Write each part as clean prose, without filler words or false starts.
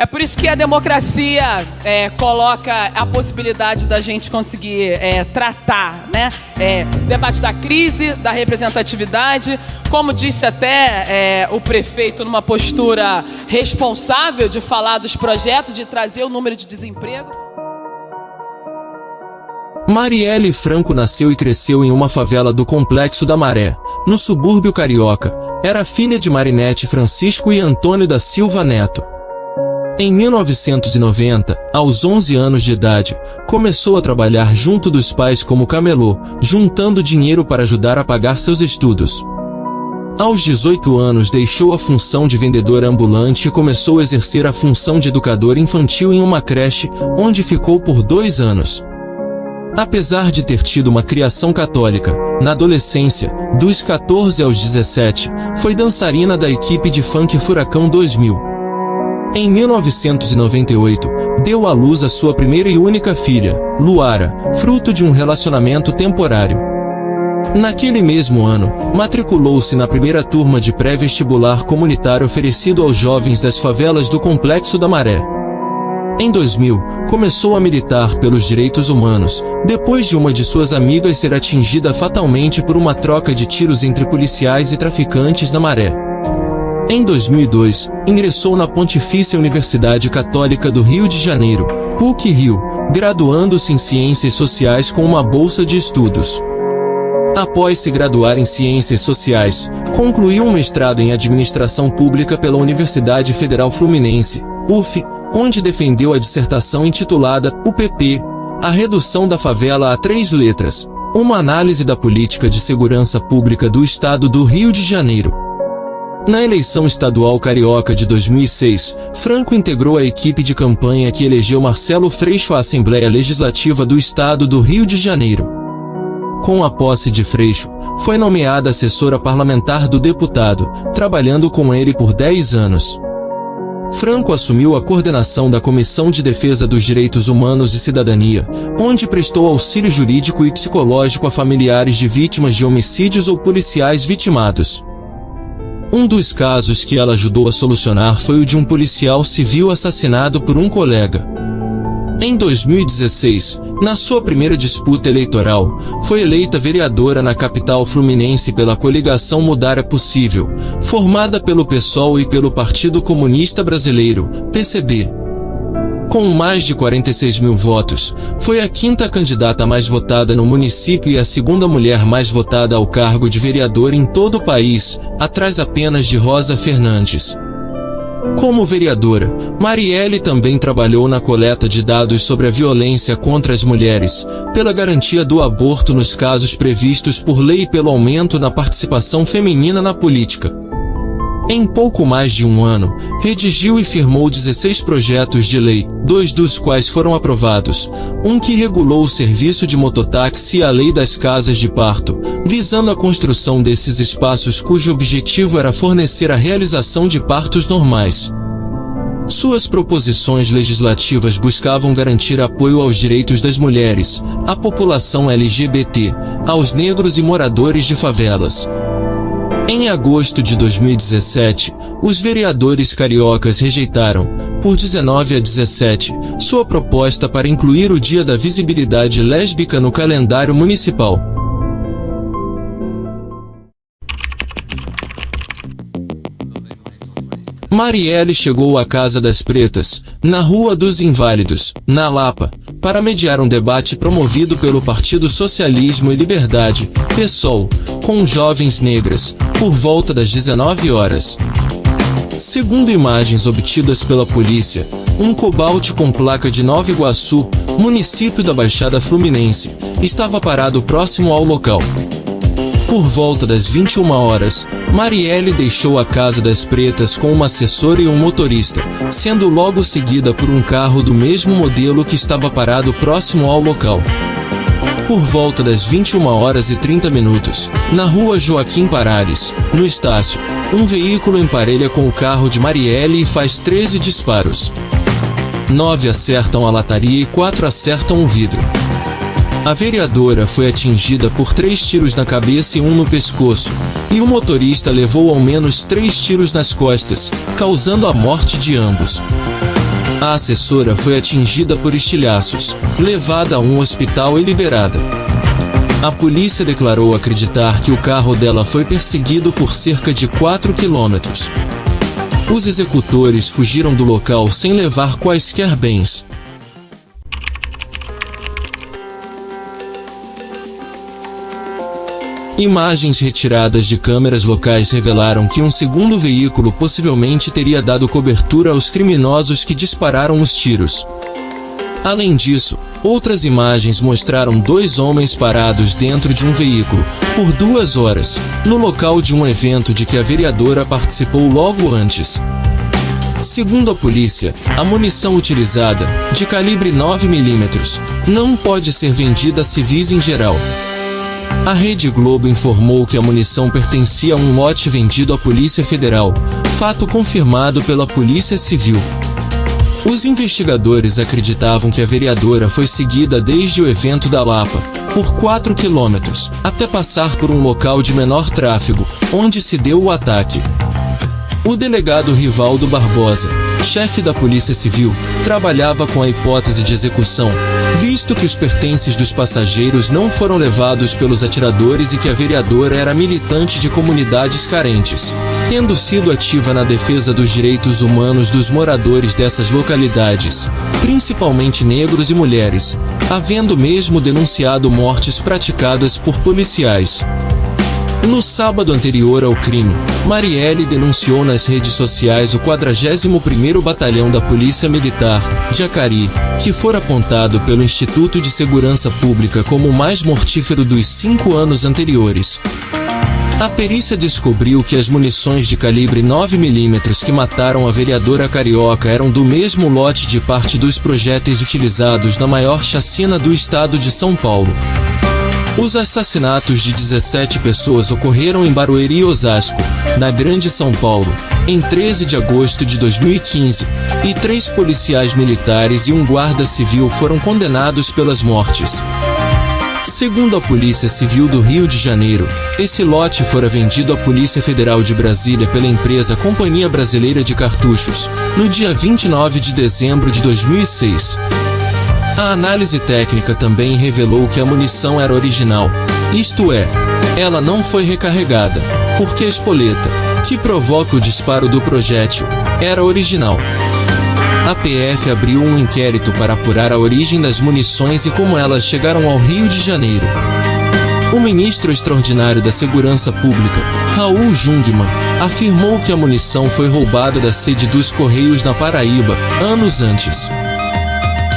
É por isso que a democracia coloca a possibilidade da gente conseguir tratar, né? Debate da crise, da representatividade, como disse até o prefeito numa postura responsável de falar dos projetos, de trazer o número de desemprego. Marielle Franco nasceu e cresceu em uma favela do Complexo da Maré, no subúrbio carioca. Era filha de Marinete Francisco e Antônio da Silva Neto. Em 1990, aos 11 anos de idade, começou a trabalhar junto dos pais como camelô, juntando dinheiro para ajudar a pagar seus estudos. Aos 18 anos deixou a função de vendedora ambulante e começou a exercer a função de educadora infantil em uma creche, onde ficou por 2 anos. Apesar de ter tido uma criação católica, na adolescência, dos 14 aos 17, foi dançarina da equipe de funk Furacão 2000. Em 1998, deu à luz a sua primeira e única filha, Luara, fruto de um relacionamento temporário. Naquele mesmo ano, matriculou-se na primeira turma de pré-vestibular comunitário oferecido aos jovens das favelas do Complexo da Maré. Em 2000, começou a militar pelos direitos humanos, depois de uma de suas amigas ser atingida fatalmente por uma troca de tiros entre policiais e traficantes na Maré. Em 2002, ingressou na Pontifícia Universidade Católica do Rio de Janeiro, PUC-Rio, graduando-se em Ciências Sociais com uma bolsa de estudos. Após se graduar em Ciências Sociais, concluiu um mestrado em Administração Pública pela Universidade Federal Fluminense, UF, onde defendeu a dissertação intitulada UPP, a redução da favela a 3 letras, uma análise da política de segurança pública do Estado do Rio de Janeiro. Na eleição estadual carioca de 2006, Franco integrou a equipe de campanha que elegeu Marcelo Freixo à Assembleia Legislativa do Estado do Rio de Janeiro. Com a posse de Freixo, foi nomeada assessora parlamentar do deputado, trabalhando com ele por 10 anos. Franco assumiu a coordenação da Comissão de Defesa dos Direitos Humanos e Cidadania, onde prestou auxílio jurídico e psicológico a familiares de vítimas de homicídios ou policiais vitimados. Um dos casos que ela ajudou a solucionar foi o de um policial civil assassinado por um colega. Em 2016, na sua primeira disputa eleitoral, foi eleita vereadora na capital fluminense pela coligação Mudar é Possível, formada pelo PSOL e pelo Partido Comunista Brasileiro, PCB. Com mais de 46 mil votos, foi a 5ª candidata mais votada no município e a 2ª mulher mais votada ao cargo de vereadora em todo o país, atrás apenas de Rosa Fernandes. Como vereadora, Marielle também trabalhou na coleta de dados sobre a violência contra as mulheres, pela garantia do aborto nos casos previstos por lei e pelo aumento na participação feminina na política. Em pouco mais de um ano, redigiu e firmou 16 projetos de lei, 2 dos quais foram aprovados, um que regulou o serviço de mototáxi e a lei das casas de parto, visando a construção desses espaços cujo objetivo era fornecer a realização de partos normais. Suas proposições legislativas buscavam garantir apoio aos direitos das mulheres, à população LGBT, aos negros e moradores de favelas. Em agosto de 2017, os vereadores cariocas rejeitaram, por 19 a 17, sua proposta para incluir o Dia da Visibilidade Lésbica no calendário municipal. Marielle chegou à Casa das Pretas, na Rua dos Inválidos, na Lapa, para mediar um debate promovido pelo Partido Socialismo e Liberdade, PSOL, com jovens negras, por volta das 19 horas. Segundo imagens obtidas pela polícia, um Cobalt com placa de Nova Iguaçu, município da Baixada Fluminense, estava parado próximo ao local. Por volta das 21 horas, Marielle deixou a Casa das Pretas com uma assessora e um motorista, sendo logo seguida por um carro do mesmo modelo que estava parado próximo ao local. Por volta das 21 horas e 30 minutos, na rua Joaquim Parares, no Estácio, um veículo emparelha com o carro de Marielle e faz 13 disparos. 9 acertam a lataria e 4 acertam o vidro. A vereadora foi atingida por 3 tiros na cabeça e 1 no pescoço, e o motorista levou ao menos 3 tiros nas costas, causando a morte de ambos. A assessora foi atingida por estilhaços, levada a um hospital e liberada. A polícia declarou acreditar que o carro dela foi perseguido por cerca de 4 quilômetros. Os executores fugiram do local sem levar quaisquer bens. Imagens retiradas de câmeras locais revelaram que um segundo veículo possivelmente teria dado cobertura aos criminosos que dispararam os tiros. Além disso, outras imagens mostraram 2 homens parados dentro de um veículo, por 2 horas, no local de um evento de que a vereadora participou logo antes. Segundo a polícia, a munição utilizada, de calibre 9mm, não pode ser vendida a civis em geral. A Rede Globo informou que a munição pertencia a um lote vendido à Polícia Federal, fato confirmado pela Polícia Civil. Os investigadores acreditavam que a vereadora foi seguida desde o evento da Lapa, por 4 quilômetros, até passar por um local de menor tráfego, onde se deu o ataque. O delegado Rivaldo Barbosa, chefe da Polícia Civil, trabalhava com a hipótese de execução, visto que os pertences dos passageiros não foram levados pelos atiradores e que a vereadora era militante de comunidades carentes, tendo sido ativa na defesa dos direitos humanos dos moradores dessas localidades, principalmente negros e mulheres, havendo mesmo denunciado mortes praticadas por policiais. No sábado anterior ao crime, Marielle denunciou nas redes sociais o 41º Batalhão da Polícia Militar, Jacari, que fora apontado pelo Instituto de Segurança Pública como o mais mortífero dos 5 anos anteriores. A perícia descobriu que as munições de calibre 9mm que mataram a vereadora carioca eram do mesmo lote de parte dos projéteis utilizados na maior chacina do estado de São Paulo. Os assassinatos de 17 pessoas ocorreram em Barueri e Osasco, na Grande São Paulo, em 13 de agosto de 2015, e 3 policiais militares e um guarda civil foram condenados pelas mortes. Segundo a Polícia Civil do Rio de Janeiro, esse lote fora vendido à Polícia Federal de Brasília pela empresa Companhia Brasileira de Cartuchos, no dia 29 de dezembro de 2006. A análise técnica também revelou que a munição era original, isto é, ela não foi recarregada, porque a espoleta, que provoca o disparo do projétil, era original. A PF abriu um inquérito para apurar a origem das munições e como elas chegaram ao Rio de Janeiro. O ministro extraordinário da Segurança Pública, Raul Jungmann, afirmou que a munição foi roubada da sede dos Correios na Paraíba, anos antes.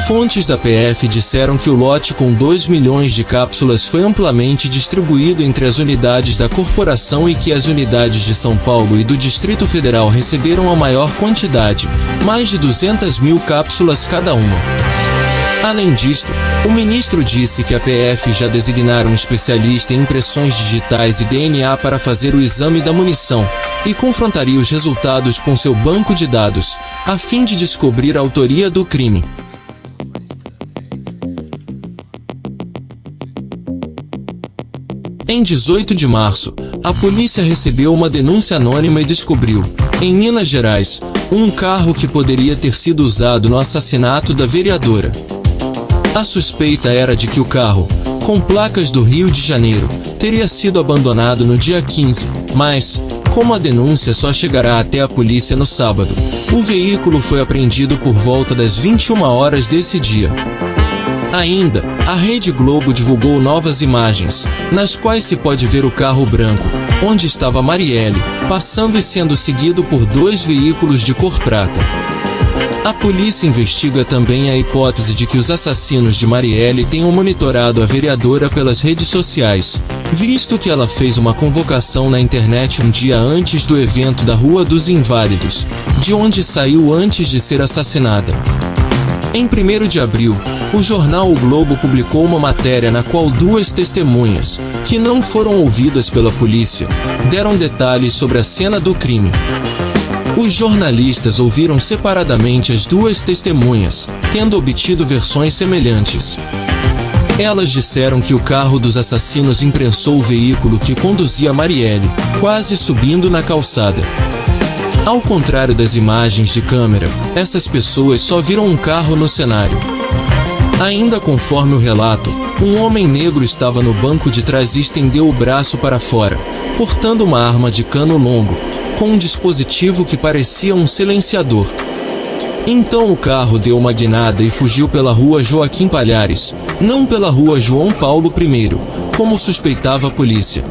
Fontes da PF disseram que o lote com 2 milhões de cápsulas foi amplamente distribuído entre as unidades da corporação e que as unidades de São Paulo e do Distrito Federal receberam a maior quantidade, mais de 200 mil cápsulas cada uma. Além disto, o ministro disse que a PF já designaram um especialista em impressões digitais e DNA para fazer o exame da munição, e confrontaria os resultados com seu banco de dados, a fim de descobrir a autoria do crime. Em 18 de março, a polícia recebeu uma denúncia anônima e descobriu, em Minas Gerais, um carro que poderia ter sido usado no assassinato da vereadora. A suspeita era de que o carro, com placas do Rio de Janeiro, teria sido abandonado no dia 15, mas, como a denúncia só chegará até a polícia no sábado, o veículo foi apreendido por volta das 21 horas desse dia. Ainda, a Rede Globo divulgou novas imagens, nas quais se pode ver o carro branco, onde estava Marielle, passando e sendo seguido por 2 veículos de cor prata. A polícia investiga também a hipótese de que os assassinos de Marielle tenham monitorado a vereadora pelas redes sociais, visto que ela fez uma convocação na internet um dia antes do evento da Rua dos Inválidos, de onde saiu antes de ser assassinada. Em 1º de abril, o jornal O Globo publicou uma matéria na qual 2 testemunhas, que não foram ouvidas pela polícia, deram detalhes sobre a cena do crime. Os jornalistas ouviram separadamente as 2 testemunhas, tendo obtido versões semelhantes. Elas disseram que o carro dos assassinos imprensou o veículo que conduzia Marielle, quase subindo na calçada. Ao contrário das imagens de câmera, essas pessoas só viram um carro no cenário. Ainda conforme o relato, um homem negro estava no banco de trás e estendeu o braço para fora, portando uma arma de cano longo, com um dispositivo que parecia um silenciador. Então o carro deu uma guinada e fugiu pela rua Joaquim Palhares, não pela rua João Paulo I, como suspeitava a polícia.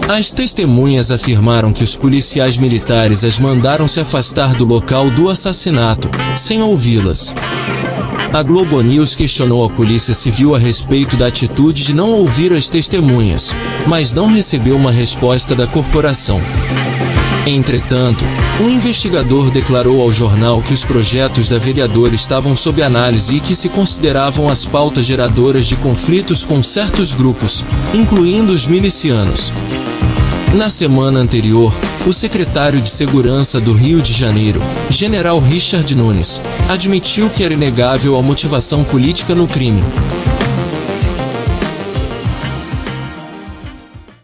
As testemunhas afirmaram que os policiais militares as mandaram se afastar do local do assassinato, sem ouvi-las. A Globo News questionou a Polícia Civil a respeito da atitude de não ouvir as testemunhas, mas não recebeu uma resposta da corporação. Entretanto, um investigador declarou ao jornal que os projetos da vereadora estavam sob análise e que se consideravam as pautas geradoras de conflitos com certos grupos, incluindo os milicianos. Na semana anterior, o secretário de Segurança do Rio de Janeiro, General Richard Nunes, admitiu que era inegável a motivação política no crime.